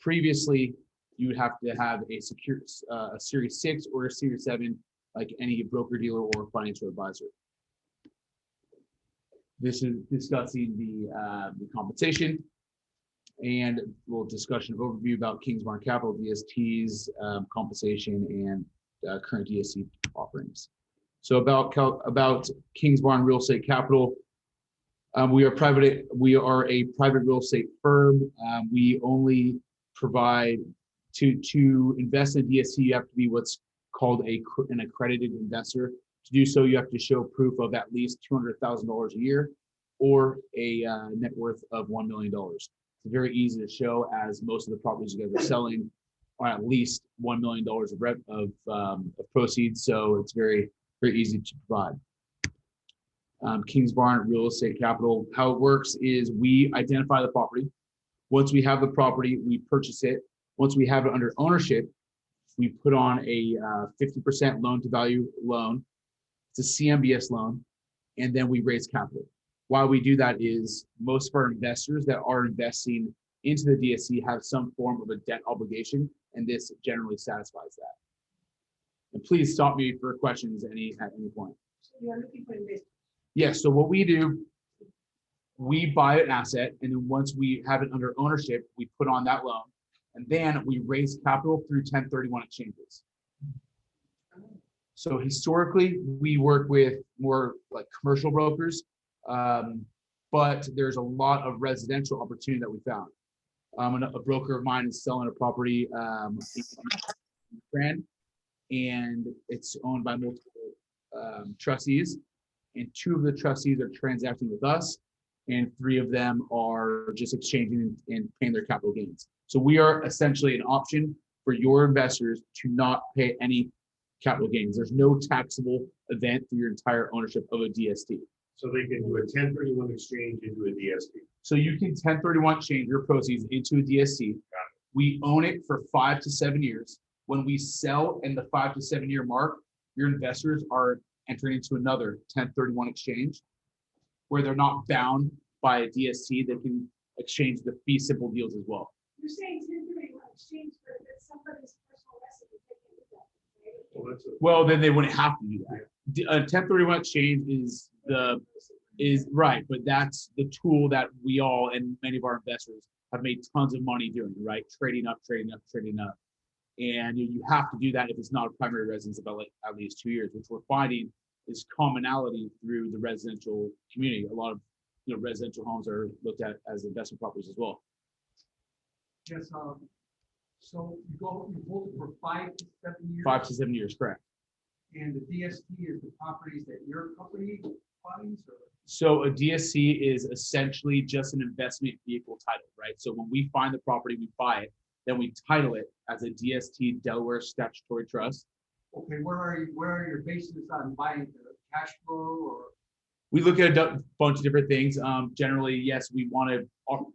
Previously, you would have to have a Series 6 or a Series 7, like any broker dealer or financial advisor. This is discussing the compensation and a little discussion overview about Kings Barn Capital, DST's compensation and current DST offerings. So about Kings Barn Real Estate Capital, we are a private real estate firm. We only provide to invest in DST. You have to be what's called an accredited investor. To do so, you have to show proof of at least $200,000 a year or a net worth of $1 million. It's very easy to show, as most of the properties you guys are selling are at least $1 million of proceeds. So it's very easy to provide. Kings Barn Real Estate Capital, how it works is we identify the property. Once we have the property, we purchase it. Once we have it under ownership, we put on a 50% loan to value loan. It's a CMBS loan, and then we raise capital. Why we do that is most of our investors that are investing into the DST have some form of a debt obligation, and this generally satisfies that. And please stop me for questions at any point.
You are looking for investors.
Yes, so what we do, we buy an asset, and then once we have it under ownership, we put on that loan, and then we raise capital through 1031 exchanges. So historically, we work with more like commercial brokers, but there's a lot of residential opportunity that we found. A broker of mine is selling a property, grand, and it's owned by multiple trustees, and 2 of the trustees are transacting with us, and 3 of them are just exchanging and paying their capital gains. So we are essentially an option for your investors to not pay any capital gains. There's no taxable event through your entire ownership of a DST.
So they can do a 1031 exchange into a DST.
So you can 1031 exchange your proceeds into a DST. We own it for 5 to 7 years. When we sell in the 5 to 7 year mark, your investors are entering into another 1031 exchange where they're not bound by a DST. They can exchange the fee simple deals as well.
You're saying 1031 exchange, but if it's somebody's personal recipe, they can do that, right?
Well, that's
Well, then they wouldn't have to do that. A 1031 exchange is right, but that's the tool that we all and many of our investors have made tons of money doing, right? Trading up. And you have to do that if it's not a primary residence of at least 2 years, which we're finding is commonality through the residential community. A lot of residential homes are looked at as investment properties as well.
Yes, so you hold it for 5 to 7 years.
5 to 7 years, correct.
And the DST is the properties that your company finds, or?
So a DSC is essentially just an investment vehicle title, right? So when we find the property, we buy it, then we title it as a DST Delaware Statutory Trust.
Okay, where are your bases on buying the cash flow, or?
We look at a bunch of different things. Generally, yes, we want to,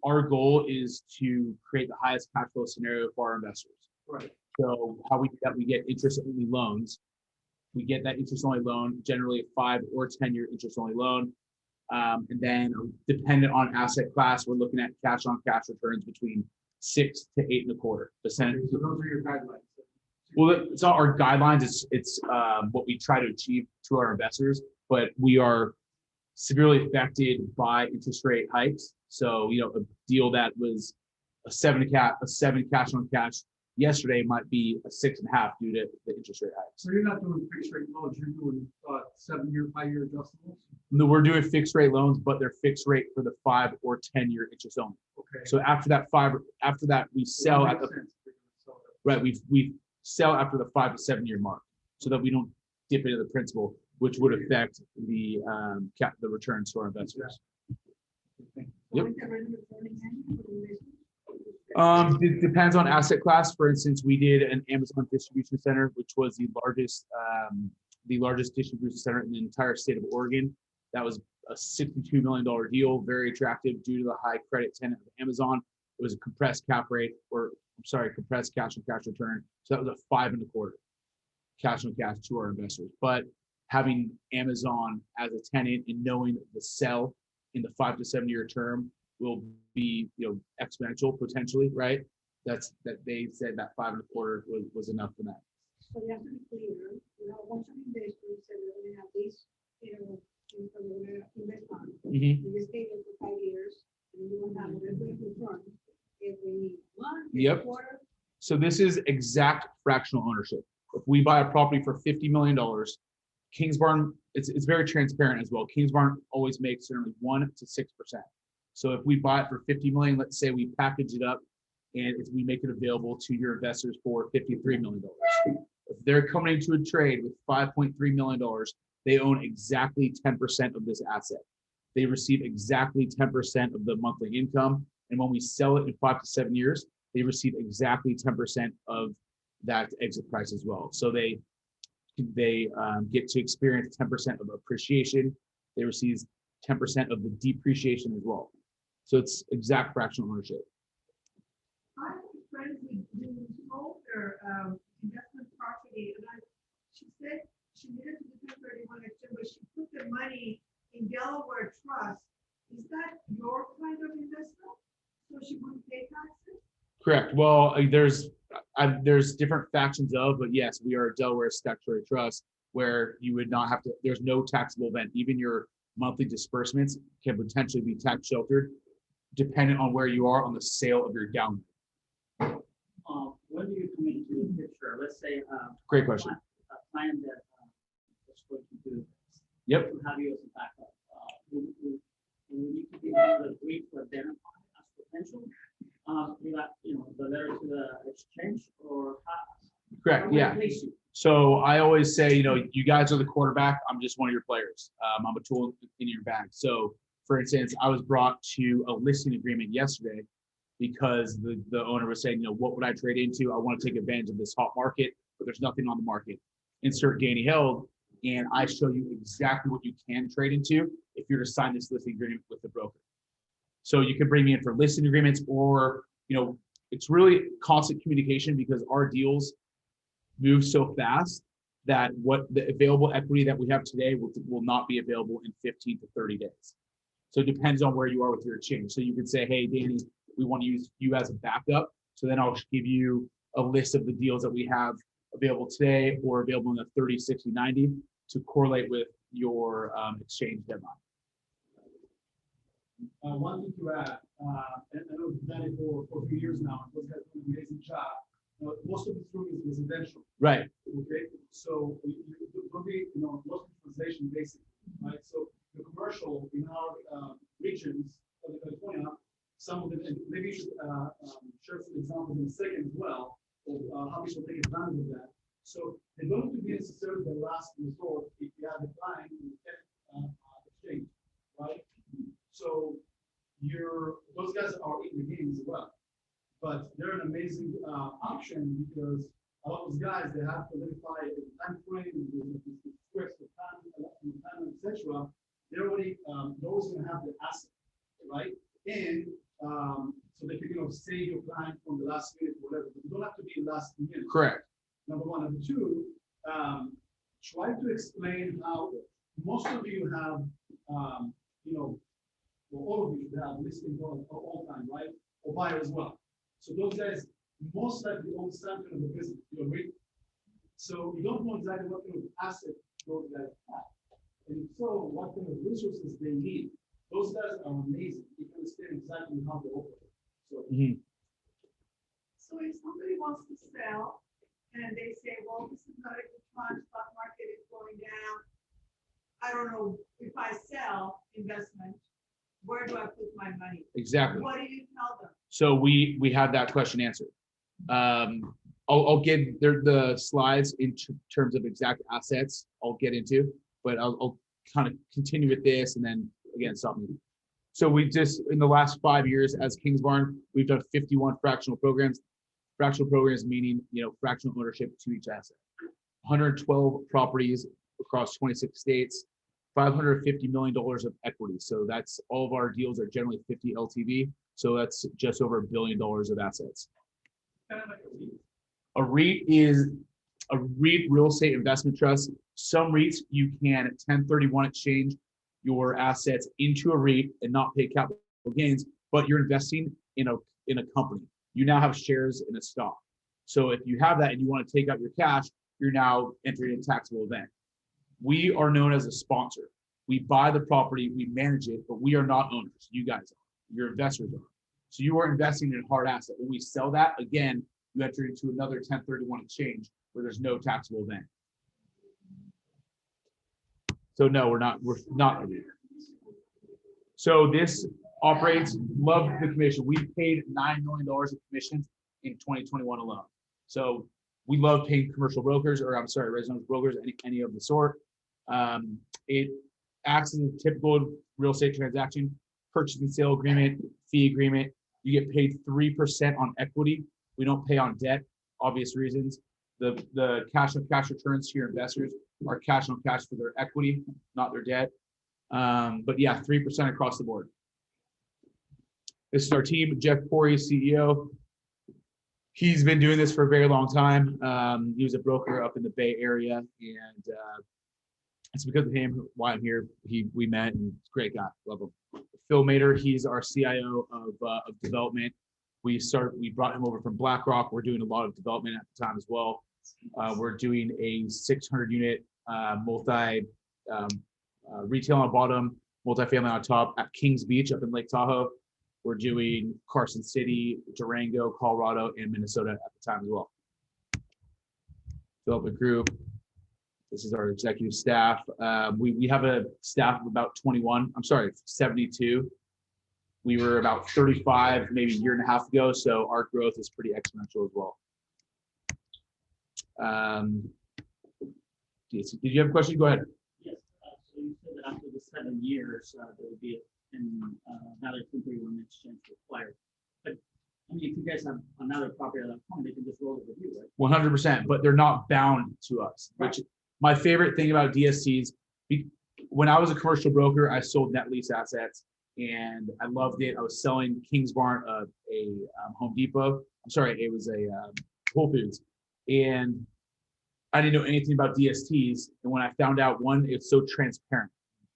our goal is to create the highest cash flow scenario for our investors.
Right.
So how we do that, we get interest-only loans. We get that interest-only loan, generally a 5 or 10 year interest-only loan. And then dependent on asset class, we're looking at cash on cash returns between 6 to 8.25%.
Okay, so those are your guidelines.
Well, it's not our guidelines, it's what we try to achieve to our investors, but we are severely affected by interest rate hikes. So, a deal that was a 7 cash on cash yesterday might be a 6.5 due to the interest rate hikes.
So you're not doing fixed rate loans, you're doing 7-year, 5-year adjustables?
No, we're doing fixed rate loans, but they're fixed rate for the 5 or 10 year interest only.
Okay.
So after that we sell at the, right, we sell after the 5 to 7 year mark so that we don't dip into the principal, which would affect the returns to our investors. Yep. It depends on asset class. For instance, we did an Amazon distribution center, which was the largest distribution center in the entire state of Oregon. That was a $62 million deal, very attractive due to the high credit tenant of Amazon. It was a compressed compressed cash on cash return. So that was a 5.25 cash on cash to our investors. But having Amazon as a tenant and knowing the sell in the 5 to 7 year term will be exponential potentially, right? That they said that 5.25 was enough for that.
So you have to be clear, once an investor said we're gonna have this, things that we're gonna invest on. You stay there for 5 years, and you won't have a regular return every month, every quarter.
So this is exact fractional ownership. If we buy a property for $50 million, Kings Barn, it's very transparent as well. Kings Barn always makes certainly 1 to 6%. So if we buy it for 50 million, let's say we package it up and if we make it available to your investors for $53 million. If they're coming into a trade with $5.3 million, they own exactly 10% of this asset. They receive exactly 10% of the monthly income. And when we sell it in 5 to 7 years, they receive exactly 10% of that exit price as well. So they get to experience 10% of appreciation. They receive 10% of the depreciation as well. So it's exact fractional ownership.
I have a friend who sold their investment property, and she said she needed to do 1031 exchange, but she put the money in Delaware Trust. Is that your kind of investment? So she wouldn't pay taxes?
Correct. Well, there's different factions of, but yes, we are a Delaware Statutory Trust where you would not have to, there's no taxable event. Even your monthly disbursements can potentially be tax sheltered dependent on where you are on the sale of your down.
When do you come into the picture? Let's say.
Great question.
A client that
what you do.
Yep.
To have you as a backup. We need to be able to agree to identify as potential, the letter to the exchange or.
Correct, yeah. So I always say, you guys are the quarterback. I'm just one of your players. I'm a tool in your bag. So for instance, I was brought to a listing agreement yesterday because the owner was saying, what would I trade into? I want to take advantage of this hot market, but there's nothing on the market. Insert Danny held, and I show you exactly what you can trade into if you're to sign this listing agreement with the broker. So you can bring me in for listing agreements, or, it's really constant communication because our deals move so fast that what the available equity that we have today will not be available in 15 to 30 days. So it depends on where you are with your exchange. So you could say, hey, Danny, we want to use you as a backup. So then I'll give you a list of the deals that we have available today or available in the 30, 60, 90 to correlate with your exchange deadline.
One thing to add, and I know we've done it for a few years now, and those guys do an amazing job. Most of this room is residential.
Right.
Okay, so most of translation basically, right? So the commercial in our regions of California, some of it, and maybe you should share some examples in a second as well of how people take advantage of that. So they're going to be necessarily the last resort if you have a client in the exchange, right? So those guys are in the game as well. But they're an amazing option because a lot of those guys, they have to identify the time frame, the squares of time, etc. They're already always going to have the asset, right? And so they can save your client from the last minute, whatever. But you don't have to be last minute.
Correct.
Number one. Number two, try to explain how most of you have, all of you have listing all time, right? Or buyer as well. So those guys most likely own some kind of a business, so you don't know exactly what kind of asset those guys have. And so what kind of resources they need. Those guys are amazing. You can understand exactly how they operate. So,
So if somebody wants to sell and they say, well, this is not a good time, stock market is going down. I don't know if I sell investment, where do I put my money?
Exactly.
What do you tell them?
So we had that question answered. I'll give the slides in terms of exact assets I'll get into, but I'll kind of continue with this and then again something. So we just in the last 5 years as Kingsbarn, we've done 51 fractional programs. Fractional programs meaning fractional ownership to each asset. 112 properties across 26 states. $550 million of equity. So that's all of our deals are generally 50 LTV. So that's just over $1 billion of assets. A REIT is a REIT real estate investment trust. Some REITs you can 1031 exchange your assets into a REIT and not pay capital gains, but you're investing in a company. You now have shares in a stock. So if you have that and you want to take out your cash, you're now entering a taxable event. We are known as a sponsor. We buy the property, we manage it, but we are not owners. You guys are. Your investors are. So you are investing in a hard asset. When we sell that, again, you enter into another 1031 exchange where there's no taxable event. So no, we're not. So this operates, love the commission. We paid $9 million of commissions in 2021 alone. So we love paying commercial brokers, or I'm sorry, residential brokers, any of the sort. It acts as a typical real estate transaction, purchase and sale agreement, fee agreement. You get paid 3% on equity. We don't pay on debt, obvious reasons. The cash on cash returns to your investors are cash on cash for their equity, not their debt. But yeah, 3% across the board. This is our team, Jeff Corey, CEO. He's been doing this for a very long time. He was a broker up in the Bay Area, and it's because of him why I'm here. We met, and he's a great guy. Love him. Phil Mater, he's our CIO of development. We brought him over from BlackRock. We're doing a lot of development at the time as well. We're doing a 600 unit multi retail on the bottom, multifamily on top at Kings Beach up in Lake Tahoe. We're doing Carson City, Durango, Colorado, and Minnesota at the time as well. Development group. This is our executive staff. We have a staff of about 72. We were about 35 maybe a year and a half ago, so our growth is pretty exponential as well. Did you have a question? Go ahead.
Yes, so you said that after the 7 years, there would be another 1031 exchange required. But I mean, if you guys have another property at that point, they can just roll it with you, right?
100%, but they're not bound to us. Which my favorite thing about DSTs, when I was a commercial broker, I sold net lease assets and I loved it. I was selling Kings Barn, a Home Depot. I'm sorry, it was a Whole Foods, and I didn't know anything about DSTs. And when I found out, one, it's so transparent.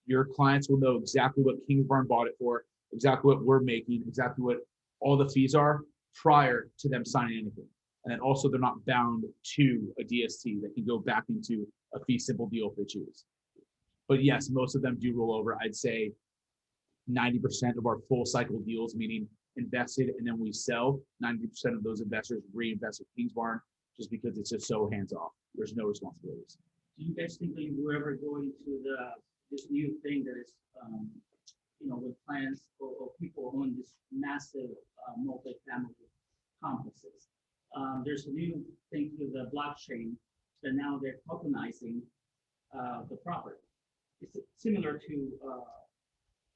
Your clients will know exactly what Kings Barn bought it for, exactly what we're making, exactly what all the fees are prior to them signing anything. And then also they're not bound to a DST. They can go back into a fee simple deal if they choose. But yes, most of them do roll over. I'd say 90% of our full cycle deals, meaning invested and then we sell, 90% of those investors reinvest with Kings Barn just because it's just so hands off. There's no responsibilities.
Do you guys think that you were ever going to this new thing that is, with plans or people own this massive multi-family complexes? There's a new thing to the blockchain that now they're tokenizing the property. It's similar to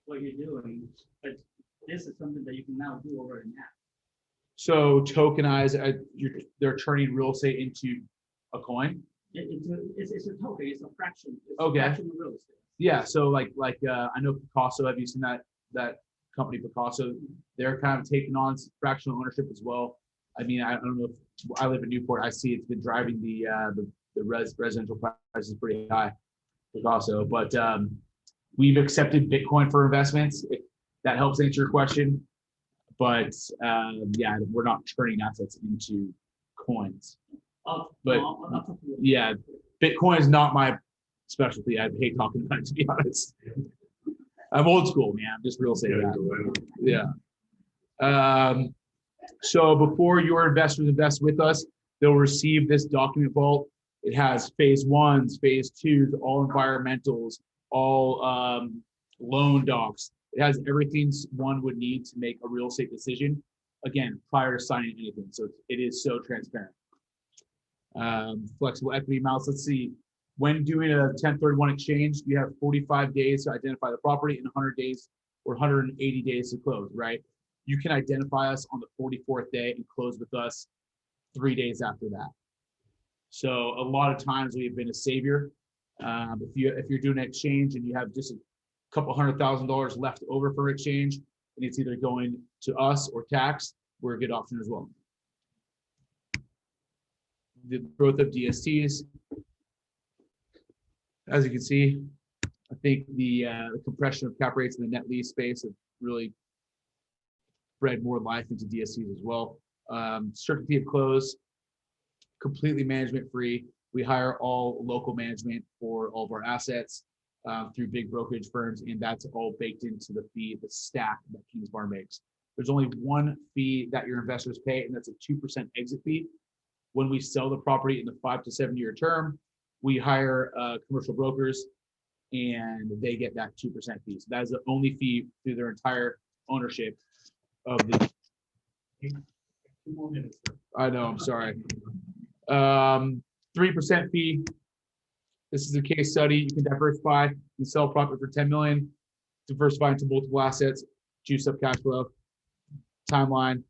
what you're doing, but this is something that you can now do over an app.
So tokenize, they're turning real estate into a coin.
It's a token. It's a fraction. It's
Okay.
A fraction of real estate.
Yeah. So like I know Picasso. Have you seen that company Picasso? They're kind of taking on fractional ownership as well. I mean, I don't know if I live in Newport. I see it's been driving the residential prices pretty high, Picasso. But we've accepted Bitcoin for investments. If that helps answer your question. But yeah, we're not turning assets into coins. But yeah, Bitcoin is not my specialty. I hate talking about it, to be honest. I'm old school, man. I'm just real estate guy. Yeah. So before your investors invest with us, they'll receive this document vault. It has phase 1s, phase 2s, all environmentals, all loan docs. It has everything one would need to make a real estate decision, again, prior to signing anything. So it is so transparent. Flexible equity amounts. Let's see. When doing a 1031 exchange, you have 45 days to identify the property and 100 days or 180 days to close, right? You can identify us on the 44th day and close with us 3 days after that. So a lot of times we have been a savior. If you're doing an exchange and you have just a couple $100,000 left over for exchange, and it's either going to us or tax, we're a good option as well. The growth of DSTs, as you can see, I think the compression of cap rates in the net lease space have really bred more life into DSTs as well. Certainty of close, completely management free. We hire all local management for all of our assets through big brokerage firms, and that's all baked into the fee, the stack that Kings Barn makes. There's only one fee that your investors pay, and that's a 2% exit fee. When we sell the property in the 5 to 7 year term, we hire commercial brokers, and they get that 2% fee. So that is the only fee through their entire ownership of the. 2 more minutes. I know. I'm sorry. 3% fee. This is a case study. You can diversify. You can sell property for 10 million, diversify into multiple assets, juice up cash flow. Timeline.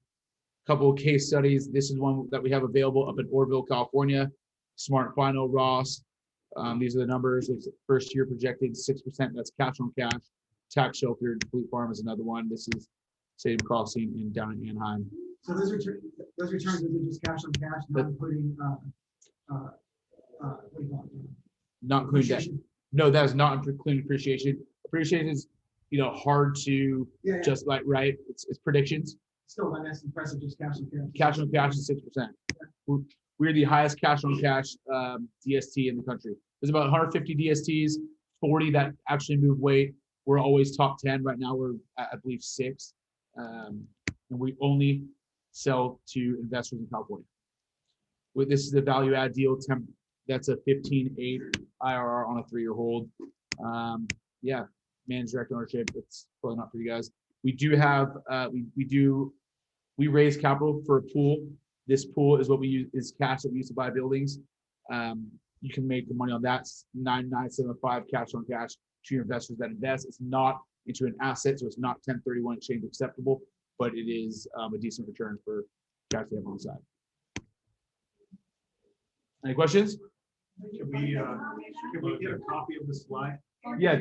Couple of case studies. This is one that we have available up in Orville, California. Smart Final, Ross. These are the numbers. It's first year projected 6%. That's cash on cash. Tax sheltered. Fleet Farm is another one. This is Same Crossing in down in Anaheim.
So those returns are just cash on cash, not including what do you call it?
Not including debt. No, that is not including appreciation. Appreciation is, hard to just like, right? It's predictions.
Still, that's impressive, just cash on cash.
Cash on cash is 6%. We're the highest cash on cash DST in the country. There's about 150 DSTs, 40 that actually move weight. We're always top 10. Right now, we're at, I believe, 6. And we only sell to investors in California. This is the value add deal, That's a 15.8 IRR on a 3-year hold. Yeah, managed direct ownership. It's probably not for you guys. We do have, we raise capital for a pool. This pool is what we use, is cash that we use to buy buildings. You can make the money on that 9,975 cash on cash to your investors that invest. It's not into an asset, so it's not 1031 exchange acceptable, but it is a decent return for cash they have on the side. Any questions?
Can we get a copy of the slide?
Yeah,